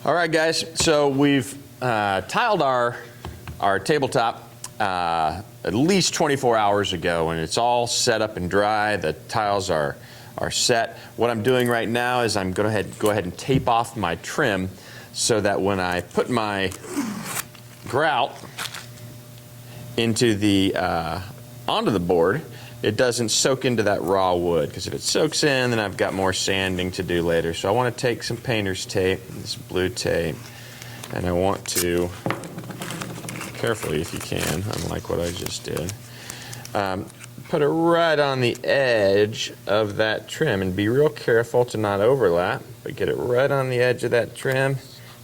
All right, guys, so we've tiled our tabletop at least 24 hours ago, and it's all set up and dry. The tiles are set. What I'm doing right now is I'm going to go ahead and tape off my trim so that when I put my grout into the onto the board, it doesn't soak into that raw wood, because if it soaks in, then I've got more sanding to do later. So I want to take some painter's tape, this blue tape, and I want to, carefully if you can, unlike what I just did, put it right on the edge of that trim, and be real careful to not overlap, but get it right on the edge of that trim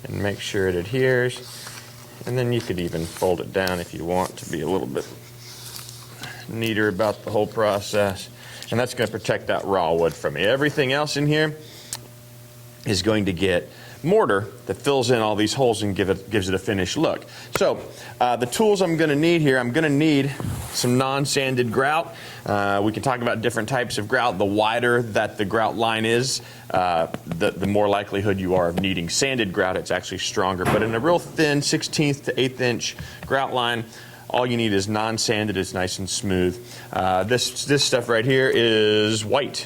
and make sure it adheres. And then you could even fold it down if you want to be a little bit neater about the whole process. And that's going to protect that raw wood from me. Everything else in here is going to get mortar that fills in all these holes and gives it a finished look. So the tools I'm going to need here, I'm going to need some non-sanded grout. We can talk about different types of grout. The wider that the grout line is, the more likelihood you are of needing sanded grout. It's actually stronger. But in a real thin 1/16 to 1/8 inch grout line, all you need is non-sanded. It's nice and smooth. This stuff right here is white.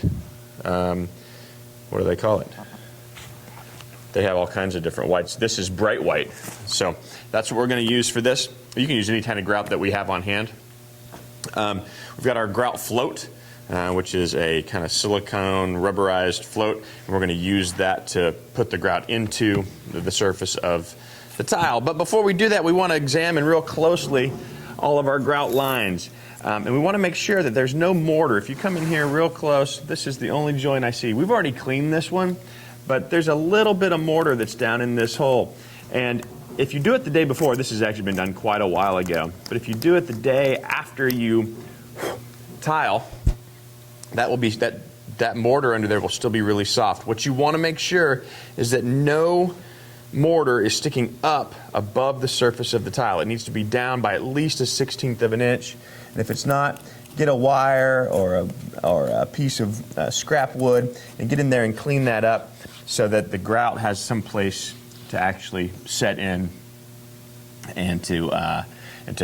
What do they call it? They have all kinds of different whites. This is bright white. So that's what we're going to use for this. You can use any kind of grout that we have on hand. We've got our grout float, which is a kind of silicone rubberized float. And we're going to use that to put the grout into the surface of the tile. But before we do that, we want to examine real closely all of our grout lines. And we want to make sure that there's no mortar. If you come in here real close, this is the only joint I see. We've already cleaned this one, but there's a little bit of mortar that's down in this hole. And if you do it the day before, this has actually been done quite a while ago, but if you do it the day after you tile, that mortar under there will still be really soft. What you want to make sure is that no mortar is sticking up above the surface of the tile. It needs to be down by at least a 1/16 of an inch. And if it's not, get a wire or a piece of scrap wood and get in there and clean that up so that the grout has some place to actually set in and to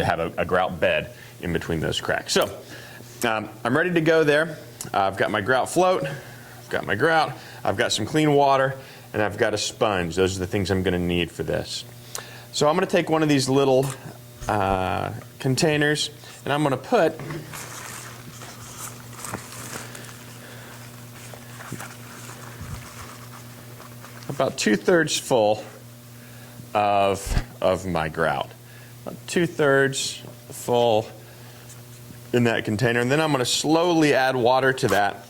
have a grout bed in between those cracks. So I'm ready to go there. I've got my grout float, I've got my grout, I've got some clean water, and I've got a sponge. Those are the things I'm going to need for this. So I'm going to take one of these little containers, and I'm going to put about 2/3 full of my grout. About 2/3 full in that container, and then I'm going to slowly add water to that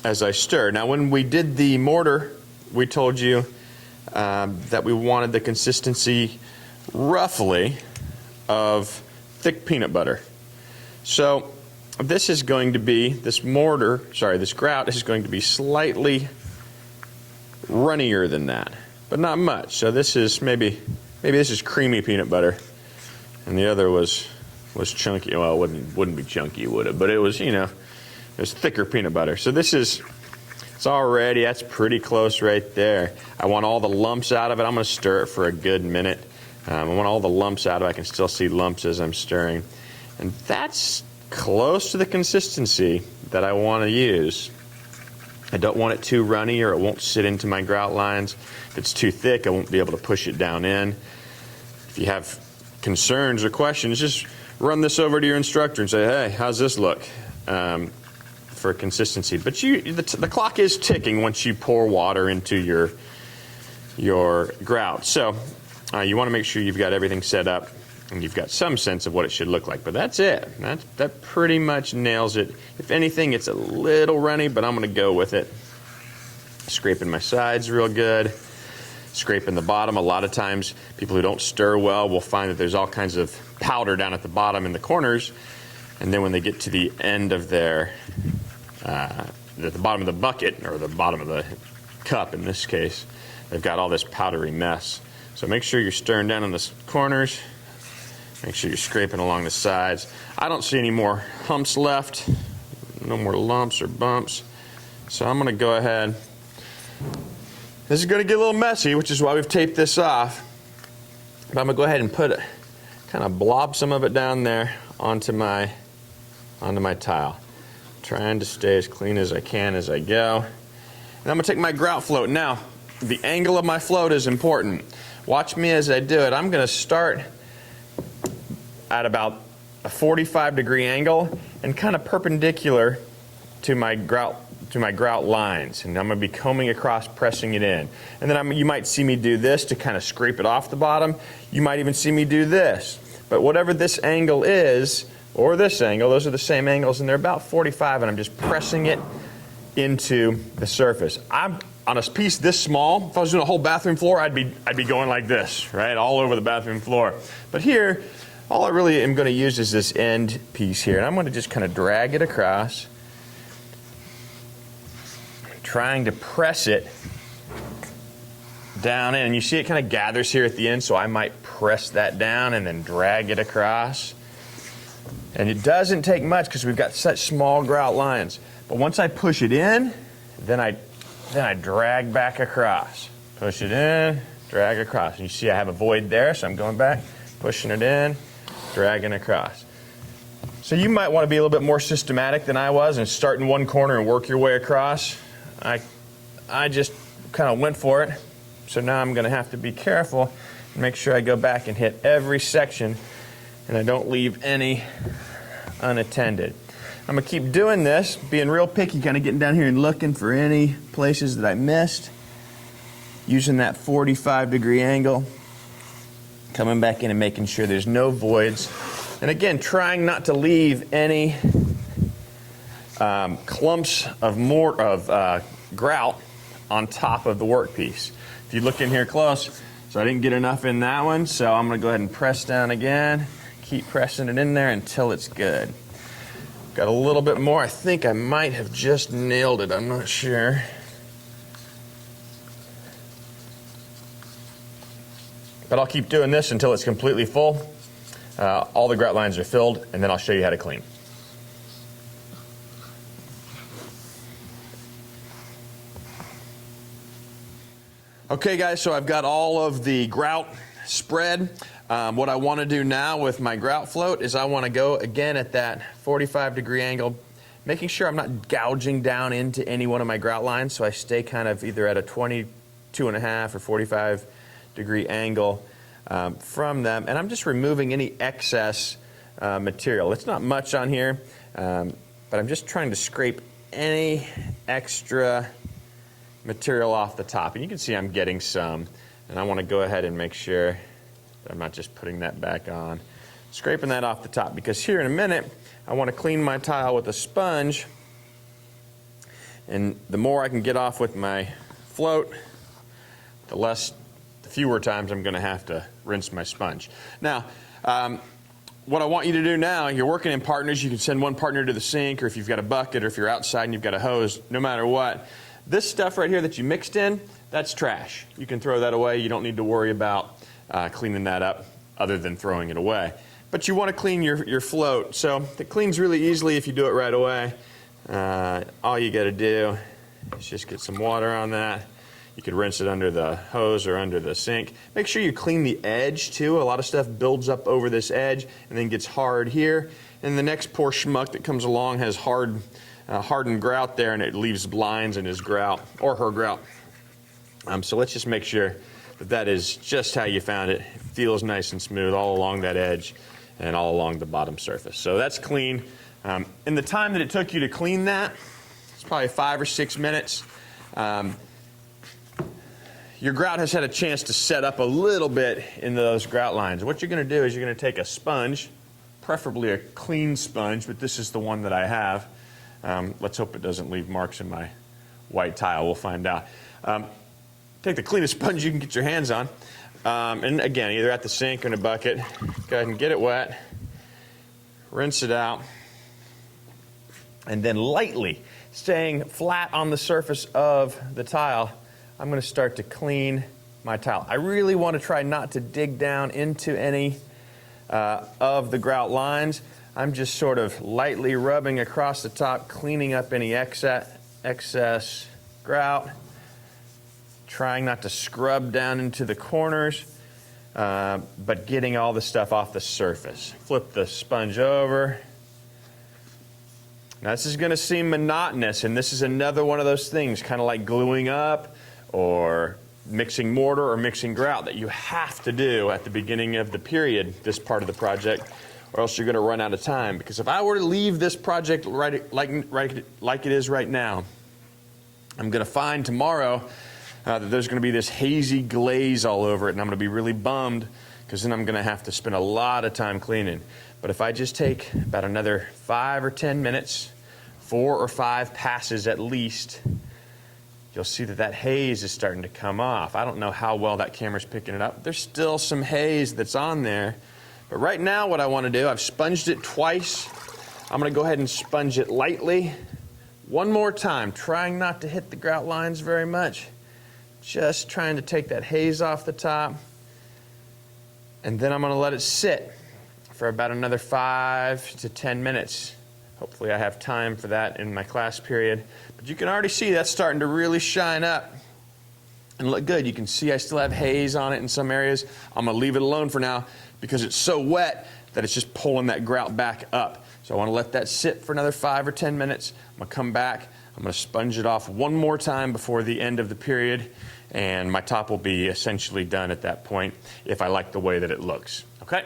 as I stir. Now, when we did the mortar, we told you that we wanted the consistency roughly of thick peanut butter. So this is going to be, this grout is going to be slightly runnier than that, but not much. So this is maybe this is creamy peanut butter, and the other was chunky. Well, it wouldn't be chunky, would it? But it was, it was thicker peanut butter. So that's pretty close right there. I want all the lumps out of it. I'm going to stir it for a good minute. I want all the lumps out of it. I can still see lumps as I'm stirring. And that's close to the consistency that I want to use. I don't want it too runny or it won't sit into my grout lines. If it's too thick, I won't be able to push it down in. If you have concerns or questions, just run this over to your instructor and say, hey, how's this look? For consistency. But the clock is ticking once you pour water into your grout. So you want to make sure you've got everything set up and you've got some sense of what it should look like. But that's it. That pretty much nails it. If anything, it's a little runny, but I'm going to go with it. Scraping my sides real good. Scraping the bottom. A lot of times, people who don't stir well will find that there's all kinds of powder down at the bottom in the corners. And then when they get to the end of at the bottom of the bucket, or the bottom of the cup in this case, they've got all this powdery mess. So make sure you're stirring down on the corners. Make sure you're scraping along the sides. I don't see any more humps left, no more lumps or bumps. So I'm going to go ahead This is going to get a little messy, which is why we've taped this off. But I'm going to go ahead and put it, kind of blob some of it down there onto my tile. Trying to stay as clean as I can as I go. And I'm going to take my grout float. Now, the angle of my float is important. Watch me as I do it. I'm going to start at about a 45-degree angle and kind of perpendicular to my grout lines, and I'm going to be combing across, pressing it in. And then you might see me do this to kind of scrape it off the bottom. You might even see me do this. But whatever this angle is, or this angle, those are the same angles, and they're about 45, and I'm just pressing it into the surface. I'm on a piece this small. If I was doing a whole bathroom floor, I'd be going like this, right, all over the bathroom floor. But here, all I really am going to use is this end piece here, and I'm going to just kind of drag it across, trying to press it down in. And you see it kind of gathers here at the end, so I might press that down and then drag it across. And it doesn't take much because we've got such small grout lines. But once I push it in, then I drag back across. Push it in, drag across. And you see I have a void there, so I'm going back, pushing it in, dragging across. So you might want to be a little bit more systematic than I was and start in one corner and work your way across. I just kind of went for it, so now I'm going to have to be careful and make sure I go back and hit every section and I don't leave any unattended. I'm going to keep doing this, being real picky, kind of getting down here and looking for any places that I missed, using that 45-degree angle, coming back in and making sure there's no voids, and again, trying not to leave any clumps of grout on top of the workpiece. If you look in here close, so I didn't get enough in that one, so I'm going to go ahead and press down again, keep pressing it in there until it's good. Got a little bit more. I think I might have just nailed it, I'm not sure. But I'll keep doing this until it's completely full. All the grout lines are filled, and then I'll show you how to clean. Okay guys, so I've got all of the grout spread. What I want to do now with my grout float is I want to go again at that 45-degree angle, making sure I'm not gouging down into any one of my grout lines, so I stay kind of either at a 22.5 or 45-degree angle from them, and I'm just removing any excess material. It's not much on here, but I'm just trying to scrape any extra material off the top, and you can see I'm getting some, and I want to go ahead and make sure that I'm not just putting that back on, scraping that off the top, because here in a minute I want to clean my tile with a sponge, and the more I can get off with my float, the fewer times I'm going to have to rinse my sponge. Now, what I want you to do now, you're working in partners, you can send one partner to the sink, or if you've got a bucket, or if you're outside and you've got a hose, no matter what. This stuff right here that you mixed in, that's trash. You can throw that away. You don't need to worry about cleaning that up other than throwing it away. But you want to clean your float. So it cleans really easily if you do it right away. All you got to do is just get some water on that. You could rinse it under the hose or under the sink. Make sure you clean the edge too. A lot of stuff builds up over this edge and then gets hard here. And the next poor schmuck that comes along has hardened grout there, and it leaves lines in his grout or her grout. So let's just make sure that that is just how you found it. It feels nice and smooth all along that edge and all along the bottom surface. So that's clean. In the time that it took you to clean that, it's probably 5 or 6 minutes. Your grout has had a chance to set up a little bit in those grout lines. What you're going to do is you're going to take a sponge, preferably a clean sponge, but this is the one that I have. Let's hope it doesn't leave marks in my white tile. We'll find out. Take the cleanest sponge you can get your hands on. And again, either at the sink or in a bucket. Go ahead and get it wet. Rinse it out. And then lightly, staying flat on the surface of the tile, I'm going to start to clean my tile. I really want to try not to dig down into any of the grout lines. I'm just sort of lightly rubbing across the top, cleaning up any excess grout, trying not to scrub down into the corners, but getting all the stuff off the surface. Flip the sponge over. Now this is going to seem monotonous, and this is another one of those things, kind of like gluing up or mixing mortar or mixing grout, that you have to do at the beginning of the period, this part of the project, or else you're going to run out of time. Because if I were to leave this project like it is right now, I'm going to find tomorrow that there's going to be this hazy glaze all over it, and I'm going to be really bummed, because then I'm going to have to spend a lot of time cleaning. But if I just take about another 5 or 10 minutes, 4 or 5 passes at least, you'll see that that haze is starting to come off. I don't know how well that camera's picking it up. There's still some haze that's on there. But right now what I want to do, I've sponged it twice. I'm going to go ahead and sponge it lightly. One more time, trying not to hit the grout lines very much. Just trying to take that haze off the top. And then I'm going to let it sit for about another 5 to 10 minutes. Hopefully I have time for that in my class period. But you can already see that's starting to really shine up and look good. You can see I still have haze on it in some areas. I'm going to leave it alone for now because it's so wet that it's just pulling that grout back up. So I want to let that sit for another 5 or 10 minutes. I'm going to come back. I'm going to sponge it off one more time before the end of the period, and my top will be essentially done at that point if I like the way that it looks. Okay?